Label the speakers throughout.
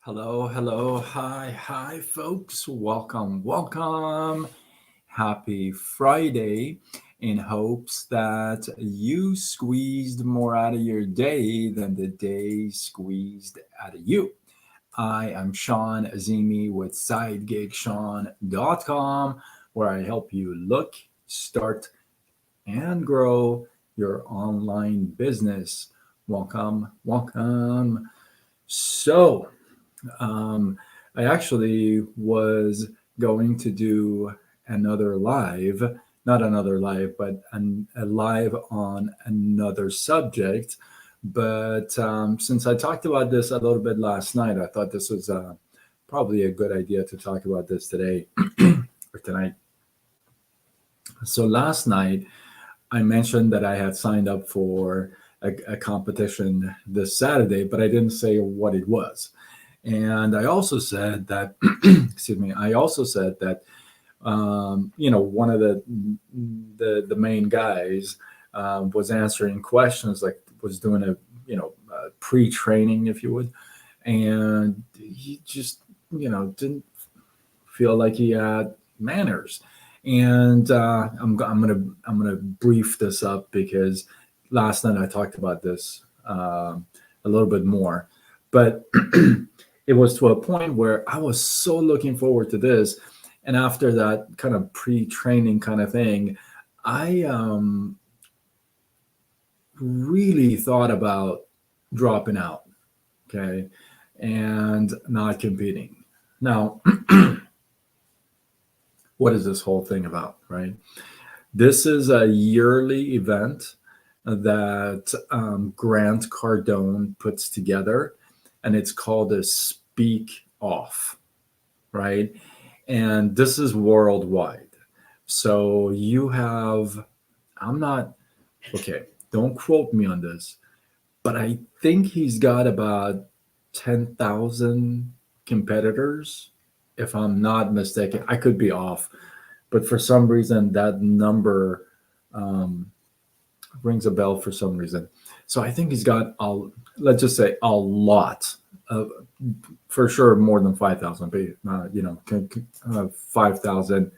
Speaker 1: Hello, hello, hi, folks. Welcome. Happy Friday in hopes that you squeezed more out of your day than the day squeezed out of you. I am Sean Azimi with SideGigSean.com, where I help you look, start, and grow your online business. Welcome. So, um, I actually was going to do another live, not another live, but a live on another subject. But since I talked about this a little bit last night, I thought this was probably a good idea to talk about this today or tonight. So last night, I mentioned that I had signed up for a competition this Saturday, but I didn't say what it was. And I also said that, excuse me, I also said that, one of the main guys was answering questions, like was doing a pre-training, if you would, and he just, didn't feel like he had manners. And I'm gonna brief this up because last night I talked about this a little bit more, but it was to a point where I was so looking forward to this, and after that kind of pre-training kind of thing, I really thought about dropping out, okay, and not competing. Now, what is this whole thing about, right? This is a yearly event that Grant Cardone puts together, and it's called a Speak Off, right? And this is worldwide. So you have, I'm not, okay, don't quote me on this, but I think he's got about 10,000 competitors, if I'm not mistaken. I could be off, but for some reason, that number um, rings a bell for some reason. So I think he's got let's just say a lot of, for sure, more than 5,000, you know, 5,000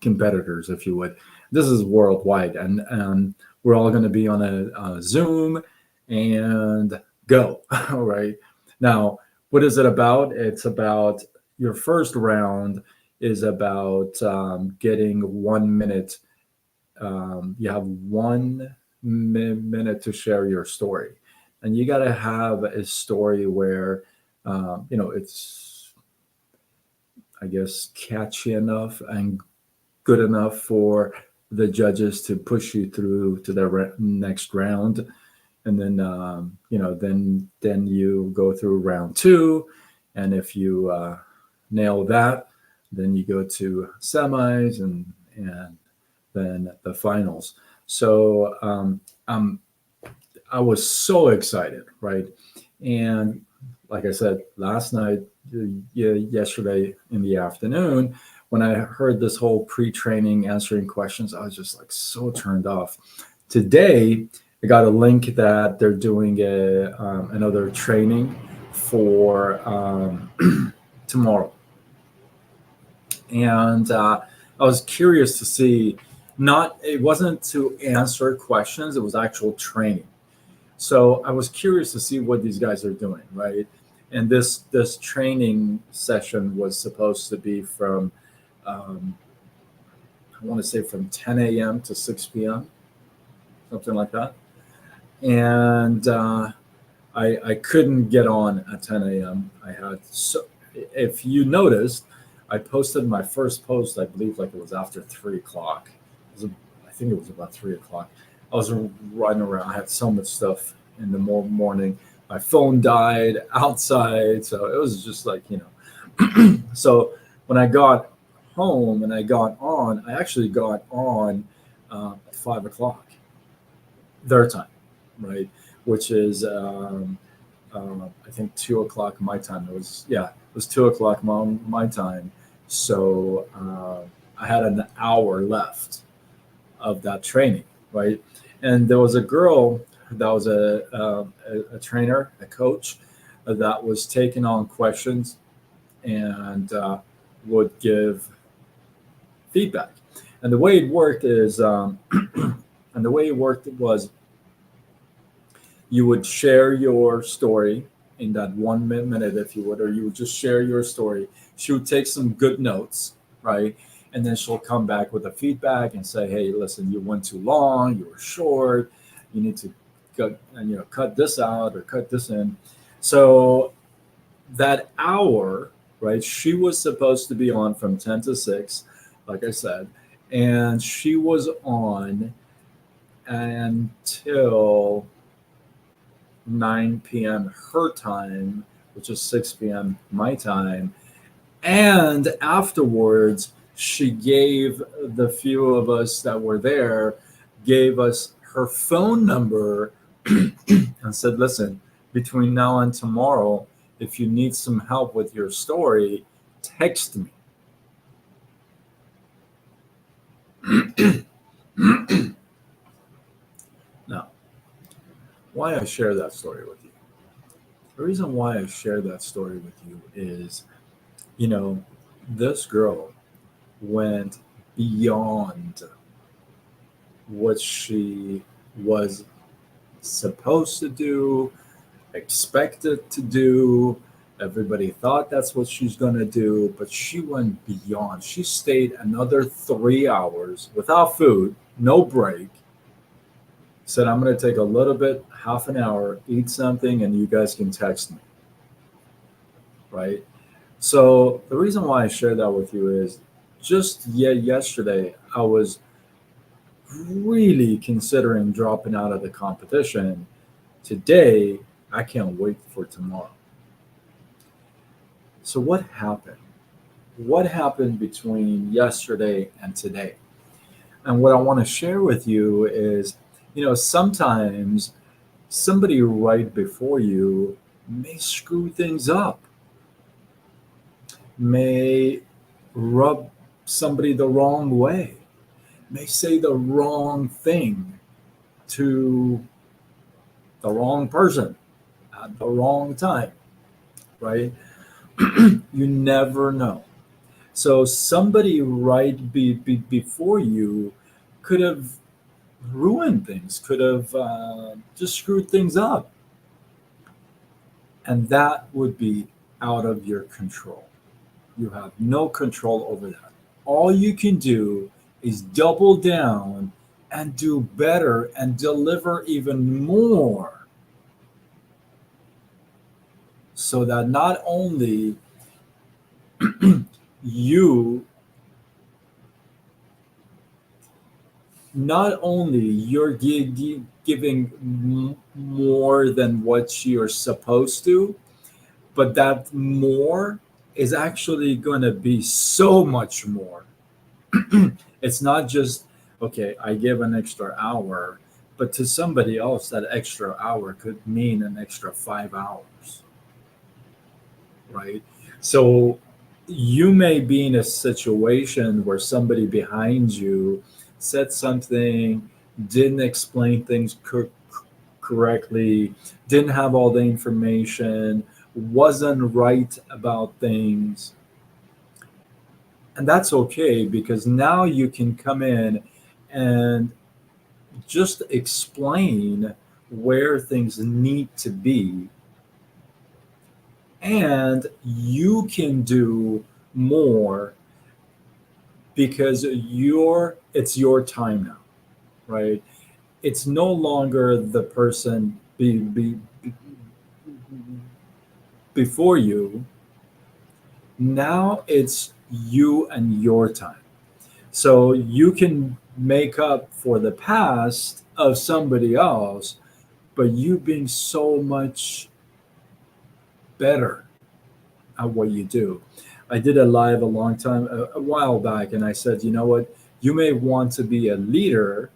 Speaker 1: competitors, if you would. This is worldwide, and we're all going to be on a Zoom and go. All right. Now, what is it about? It's about your first round is about getting 1 minute. You have 1 minute to share your story, and you got to have a story where it's, I guess, catchy enough and good enough for the judges to push you through to the next round, and then then you go through round two, and if you nail that, then you go to semis and then the finals. So I was so excited, right? And like I said, last night, yesterday in the afternoon, when I heard this whole pre-training answering questions, I was just like so turned off. Today, I got a link that they're doing another training for tomorrow, and I was curious to see. Not it wasn't to answer questions; it was actual training. So I was curious to see what these guys are doing, right? And this training session was supposed to be from um, I want to say from 10 a.m. to 6 p.m., something like that. And I couldn't get on at 10 a.m. I had so if you noticed, I posted my first post. I believe like it was after 3 o'clock. I think it was about 3 o'clock. I was running around. I had so much stuff in the morning. My phone died outside, so it was just like So when I got home and I got on, I actually got on at 5 o'clock their time, right? Which is I think 2 o'clock my time. It was 2 o'clock my time. So I had an hour left of that training, right? And there was a girl that was a trainer, a coach, that was taking on questions and would give feedback. And the way it worked is, and the way it worked was you would share your story in that 1 minute, if you would, or you would just share your story. She would take some good notes, right? And then she'll come back with a feedback and say, "Hey, listen, you went too long. You were short. You need to cut this out or cut this in." So that hour, right? She was supposed to be on from 10 to 6, like I said, and she was on until 9 p.m. her time, which is 6 p.m. my time. And afterwards, she gave the few of us that were there, gave us her phone number and said, "Listen, between now and tomorrow, if you need some help with your story, text me." Now, why I share that story with you? The reason why I share that story with you is, you know, this girl went beyond what she was supposed to do, expected to do. Everybody thought that's what she's going to do, but she went beyond. She stayed another 3 hours without food, no break. Said, "I'm going to take a little bit, half an hour, eat something, and you guys can text me." Right? So the reason why I share that with you is just yesterday, I was really considering dropping out of the competition. Today, I can't wait for tomorrow. So what happened? What happened between yesterday and today? And what I want to share with you is, sometimes somebody right before you may screw things up, may rub somebody the wrong way, may say the wrong thing to the wrong person at the wrong time, right? You never know. So somebody right before you could have ruined things, could have just screwed things up. And that would be out of your control. You have no control over that. All you can do is double down and do better and deliver even more, so that not only you you're giving more than what you're supposed to, but that more is actually going to be so much more. It's not just, okay, I give an extra hour, but to somebody else, that extra hour could mean an extra 5 hours, right? So you may be in a situation where somebody behind you said something, didn't explain things correctly, didn't have all the information, wasn't right about things. And that's okay, because now you can come in and just explain where things need to be, and you can do more because it's your time now, right? It's no longer the person before you. Now it's you and your time. So you can make up for the past of somebody else, but you being so much better at what you do. I did a live a while back, and I said, you know what? You may want to be a leader,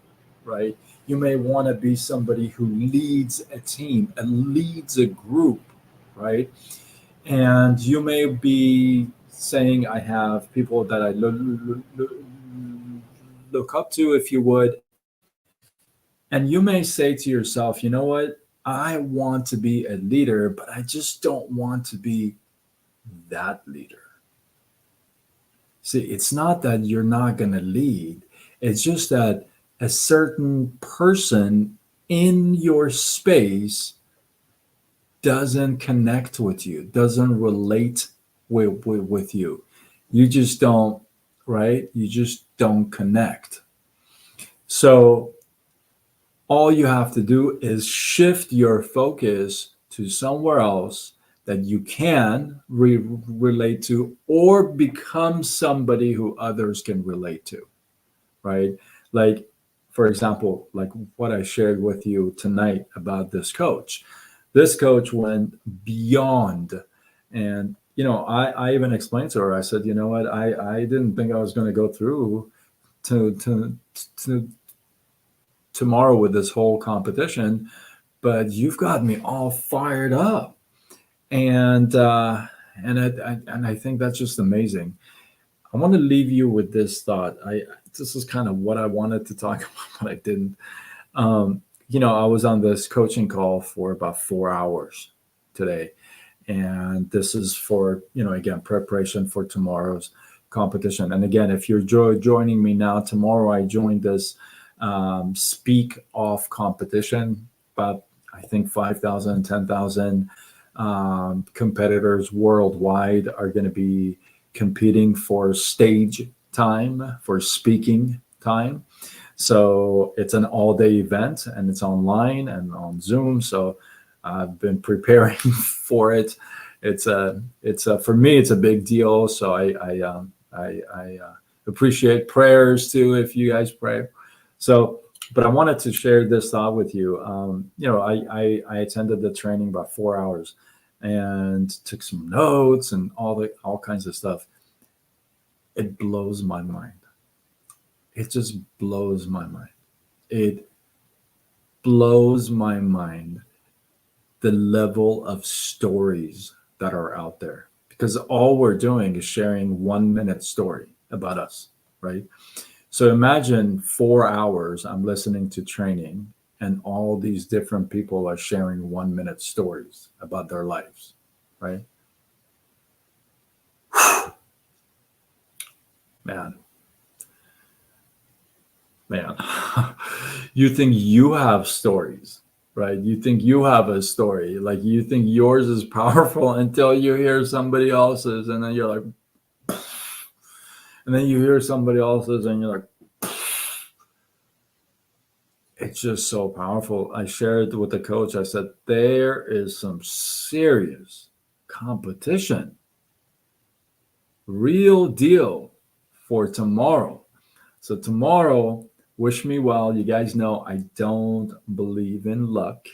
Speaker 1: right? You may want to be somebody who leads a team and leads a group, right? And you may be saying, I have people that I look up to, if you would. And you may say to yourself, you know what? I want to be a leader, but I just don't want to be that leader. See, it's not that you're not going to lead, it's just that a certain person in your space doesn't connect with you, doesn't relate with you. You just don't, right? You just don't connect. So all you have to do is shift your focus to somewhere else that you can relate to, or become somebody who others can relate to, right? Like, for example, like what I shared with you tonight about this coach. This coach went beyond. And, I even explained to her, I said, you know what, I didn't think I was going to go through to tomorrow with this whole competition, but you've got me all fired up. And I think that's just amazing. I want to leave you with this thought. This is kind of what I wanted to talk about, but I didn't. I was on this coaching call for about 4 hours today, and this is for, again, preparation for tomorrow's competition. And again, if you're joining me now, tomorrow I joined this speak off competition. About, I think, 5,000, 10,000 competitors worldwide are going to be competing for stage time, for speaking time. So it's an all-day event, and it's online and on Zoom. So I've been preparing for it. It's for me, it's a big deal. So I appreciate prayers too, if you guys pray. So, but I wanted to share this thought with you. I attended the training about 4 hours and took some notes and all kinds of stuff. It blows my mind. It just blows my mind. It blows my mind, the level of stories that are out there, because all we're doing is sharing 1 minute story about us, right? So imagine 4 hours I'm listening to training, and all these different people are sharing 1 minute stories about their lives, right? Man, man, you think you have stories, right? You think you have a story, like you think yours is powerful until you hear somebody else's, and then you're like, and then you hear somebody else's, and you're like, it's just so powerful. I shared with the coach, I said, there is some serious competition, real deal, for tomorrow. So tomorrow, wish me well. You guys know I don't believe in luck.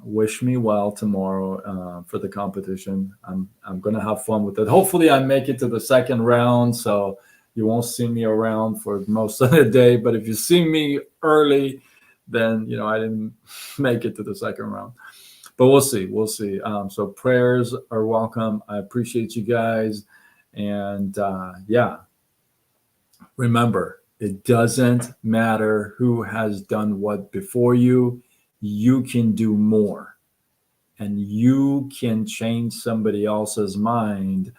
Speaker 1: Wish me well tomorrow for the competition. I'm gonna have fun with it. Hopefully, I make it to the second round, so you won't see me around for most of the day. But if you see me early, then I didn't make it to the second round. But we'll see. We'll see. So prayers are welcome. I appreciate you guys, and yeah. Remember, it doesn't matter who has done what before you. You can do more, and you can change somebody else's mind,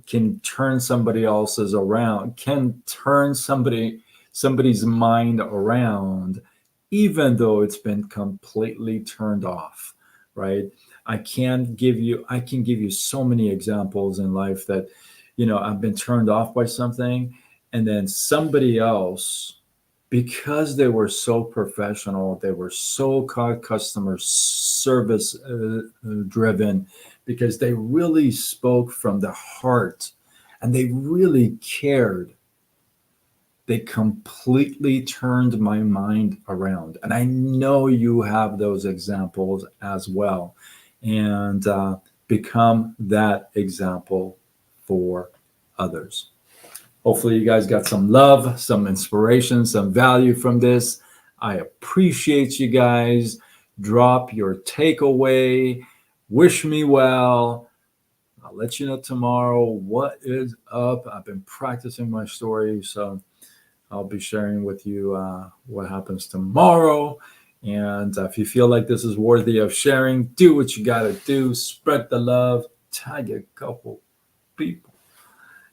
Speaker 1: can turn somebody else's around, can turn somebody's mind around, even though it's been completely turned off, right? I can give you so many examples in life that, I've been turned off by something, and then somebody else, because they were so professional, they were so customer service driven, because they really spoke from the heart and they really cared, they completely turned my mind around. And I know you have those examples as well. And become that example for others. Hopefully, you guys got some love, some inspiration, some value from this. I appreciate you guys. Drop your takeaway. Wish me well. I'll let you know tomorrow what is up. I've been practicing my story, so I'll be sharing with you what happens tomorrow. And if you feel like this is worthy of sharing, do what you got to do. Spread the love. Tag a couple people.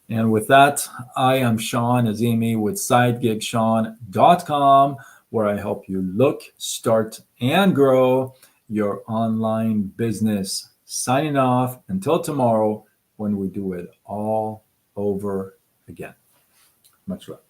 Speaker 1: And with that, I am Sean Azimi with SideGigSean.com, where I help you look, start, and grow your online business. Signing off until tomorrow when we do it all over again. Much love.